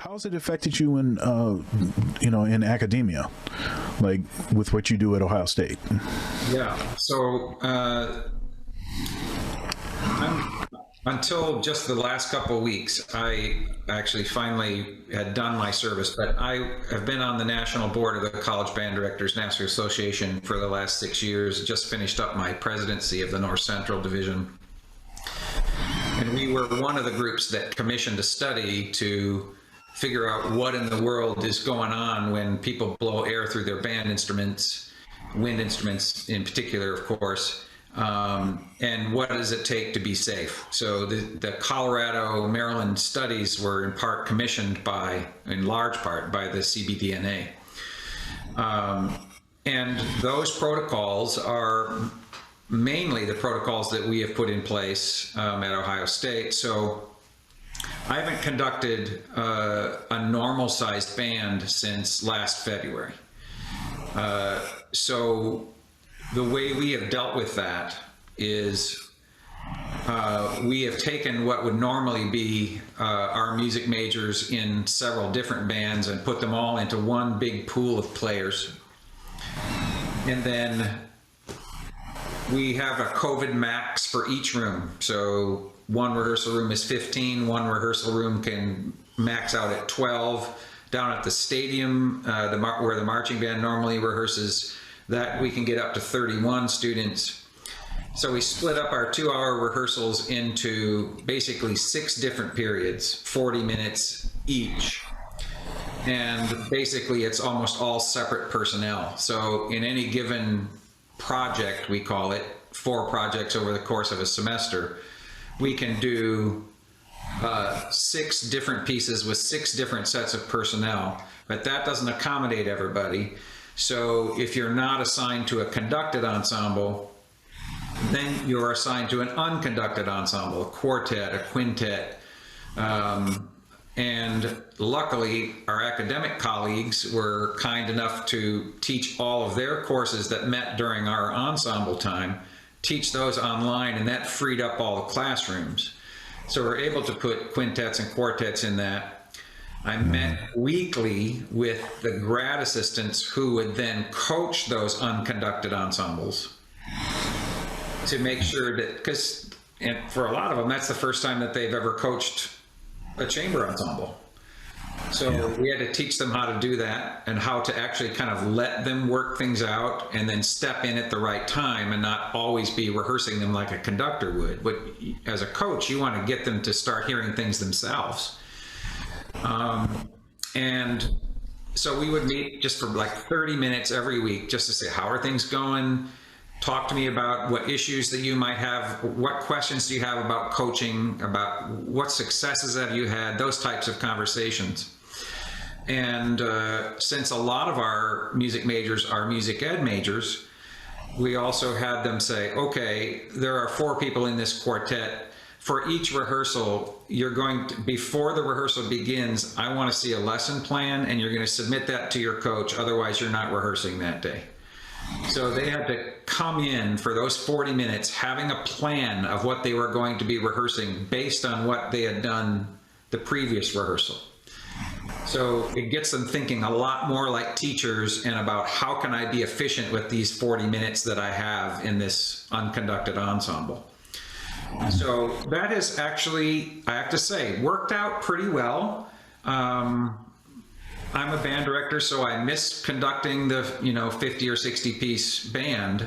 How's it affected you in, in academia, like with what you do at Ohio State? Yeah, so until just the last couple of weeks, I actually finally had done my service, but I have been on the national board of the College Band Directors National Association for the last 6 years, just finished up my presidency of the North Central Division. And we were one of the groups that commissioned a study to figure out what in the world is going on when people blow air through their band instruments, wind instruments in particular, of course, and what does it take to be safe. So the Colorado, Maryland studies were in part commissioned in large part by the CBDNA. And those protocols are mainly the protocols that we have put in place at Ohio State. So I haven't conducted a normal sized band since last February. So the way we have dealt with that is we have taken what would normally be our music majors in several different bands and put them all into one big pool of players. And then we have a COVID max for each room. So one rehearsal room is 15, one rehearsal room can max out at 12. Down at the stadium, where the marching band normally rehearses, that we can get up to 31 students. So we split up our 2-hour rehearsals into basically 6 different periods, 40 minutes each. And basically it's almost all separate personnel. So in any given project, we call it, 4 projects over the course of a semester, we can do 6 different pieces with 6 different sets of personnel, but that doesn't accommodate everybody. So if you're not assigned to a conducted ensemble, then you're assigned to an unconducted ensemble, a quartet, a quintet. And luckily, our academic colleagues were kind enough to teach all of their courses that met during our ensemble time, teach those online, and that freed up all the classrooms. So we're able to put quintets and quartets in that. I met weekly with the grad assistants who would then coach those unconducted ensembles to make sure that, because for a lot of them, that's the first time that they've ever coached a chamber ensemble. So we had to teach them how to do that and how to actually kind of let them work things out and then step in at the right time and not always be rehearsing them like a conductor would. But as a coach, you want to get them to start hearing things themselves. And so we would meet just for like 30 minutes every week just to say, how are things going? Talk to me about what issues that you might have. What questions do you have about coaching, about what successes have you had, those types of conversations. And since a lot of our music majors are music ed majors, we also had them say, okay, there are 4 people in this quartet. For each rehearsal, you're going to, before the rehearsal begins, I want to see a lesson plan and you're going to submit that to your coach, otherwise you're not rehearsing that day. So they had to come in for those 40 minutes having a plan of what they were going to be rehearsing based on what they had done the previous rehearsal. So it gets them thinking a lot more like teachers and about how can I be efficient with these 40 minutes that I have in this unconducted ensemble. So that has actually, I have to say, worked out pretty well. I'm a band director, so I miss conducting the 50 or 60 piece band,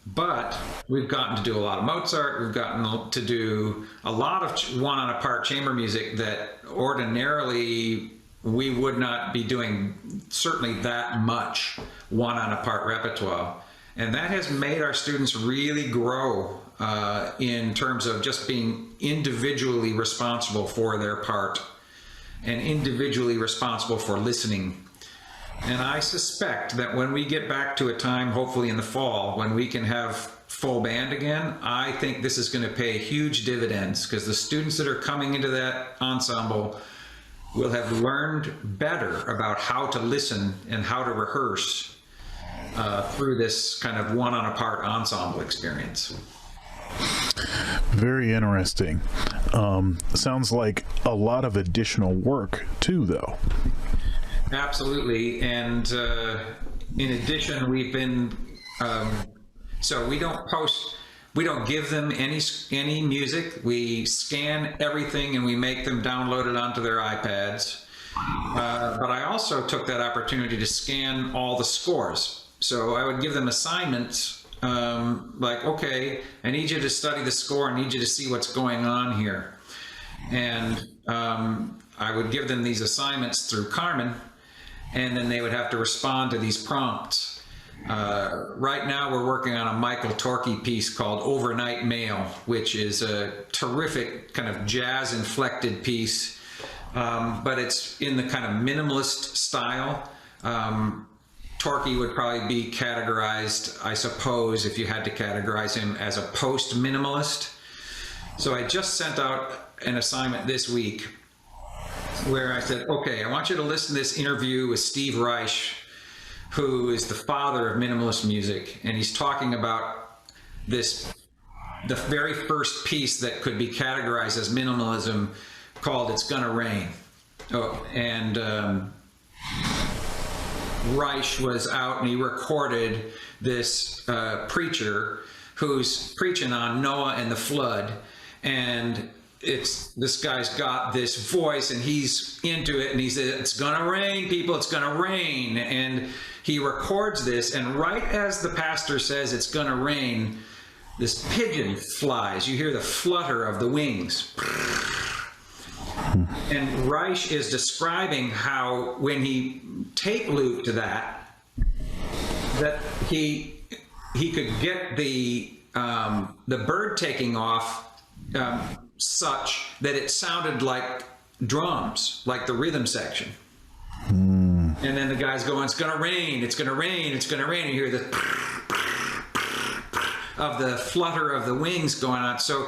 but we've gotten to do a lot of Mozart. We've gotten to do a lot of one-on-a-part chamber music that ordinarily we would not be doing, certainly that much one-on-a-part repertoire. And that has made our students really grow in terms of just being individually responsible for their part and individually responsible for listening. And I suspect that when we get back to a time, hopefully in the fall, when we can have full band again, I think this is going to pay huge dividends because the students that are coming into that ensemble will have learned better about how to listen and how to rehearse through this kind of one-on-a-part ensemble experience. Very interesting. Sounds like a lot of additional work too, though. Absolutely. And in addition, we've been, so we don't give them any music. We scan everything and we make them download it onto their iPads. But I also took that opportunity to scan all the scores. So I would give them assignments like, okay, I need you to study the score. I need you to see what's going on here. And I would give them these assignments through Carmen, and then they would have to respond to these prompts. Right now we're working on a Michael Torke piece called Overnight Mail, which is a terrific kind of jazz inflected piece, but it's in the kind of minimalist style. Torke would probably be categorized, I suppose, if you had to categorize him, as a post-minimalist. So I just sent out an assignment this week where I said, okay, I want you to listen to this interview with Steve Reich, who is the father of minimalist music, and he's talking about this, the very first piece that could be categorized as minimalism, called It's Gonna Rain. Oh, and Reich was out and he recorded this preacher who's preaching on Noah and the flood, and this guy's got this voice and he's into it, and he said, it's gonna rain, people, it's gonna rain. And he records this, and right as the pastor says it's gonna rain, this pigeon flies. You hear the flutter of the wings. And Reich is describing how when he tape looped to that he could get the bird taking off such that it sounded like drums, like the rhythm section. And then the guy's going, it's gonna rain, it's gonna rain, it's gonna rain. And you hear the of the flutter of the wings going on. So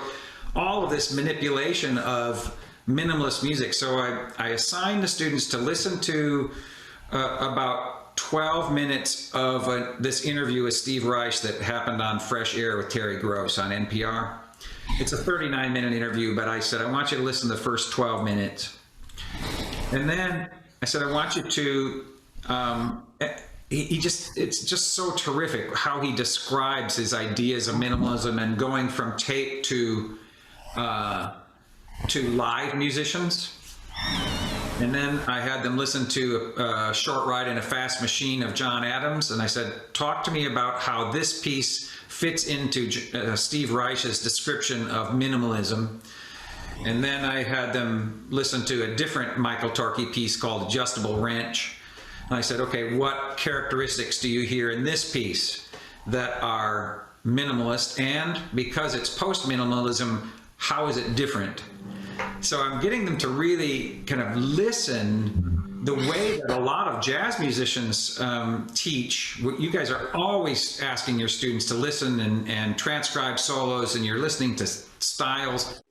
all of this manipulation of minimalist music. So I assigned the students to listen to about 12 minutes of this interview with Steve Reich that happened on Fresh Air with Terry Gross on NPR. It's a 39-minute interview, but I said, I want you to listen to the first 12 minutes. And then I said, I want you to, it's just so terrific how he describes his ideas of minimalism and going from tape to live musicians. And then I had them listen to a Short Ride in a Fast Machine of John Adams, and I said, talk to me about how this piece fits into Steve Reich's description of minimalism. And then I had them listen to a different Michael Torke piece called Adjustable Wrench. And I said, okay, what characteristics do you hear in this piece that are minimalist? And because it's post-minimalism, how is it different? So I'm getting them to really kind of listen the way that a lot of jazz musicians teach. You guys are always asking your students to listen and transcribe solos, and you're listening to styles.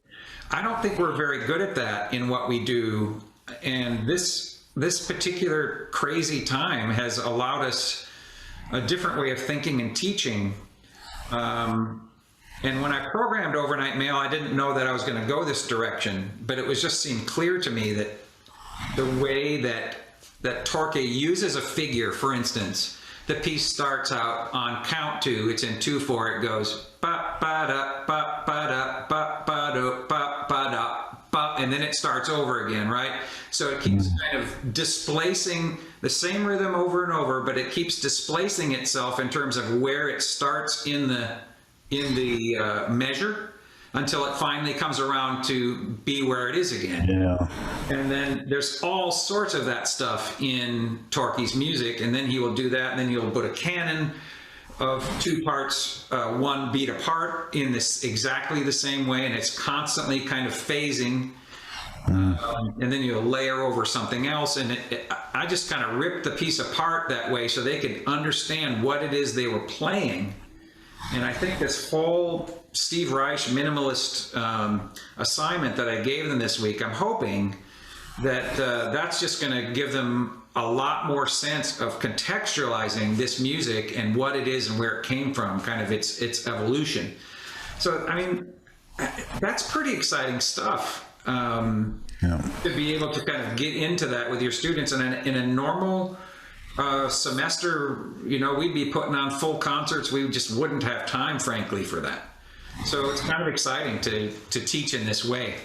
I don't think we're very good at that in what we do. And this particular crazy time has allowed us a different way of thinking and teaching. And when I programmed Overnight Mail, I didn't know that I was going to go this direction, but it was just seemed clear to me that the way that Torke uses a figure, for instance, the piece starts out on count 2, it's in 2/4, it goes ba ba da ba ba da ba ba do ba ba da ba, and then it starts over again, right? So it keeps kind of displacing the same rhythm over and over, but it keeps displacing itself in terms of where it starts in the measure until it finally comes around to be where it is again. Yeah. And then there's all sorts of that stuff in Torke's music, and then he will do that, and then he'll put a canon of 2 parts, 1 beat apart in this exactly the same way, and it's constantly kind of phasing. And then you'll layer over something else, and I just kind of ripped the piece apart that way so they could understand what it is they were playing. And I think this whole Steve Reich minimalist assignment that I gave them this week, I'm hoping that that's just going to give them a lot more sense of contextualizing this music and what it is and where it came from, kind of its evolution. So, I mean, that's pretty exciting stuff. Yeah. To be able to kind of get into that with your students. And in a normal semester, you know, we'd be putting on full concerts. We just wouldn't have time, frankly, for that. So it's kind of exciting to teach in this way.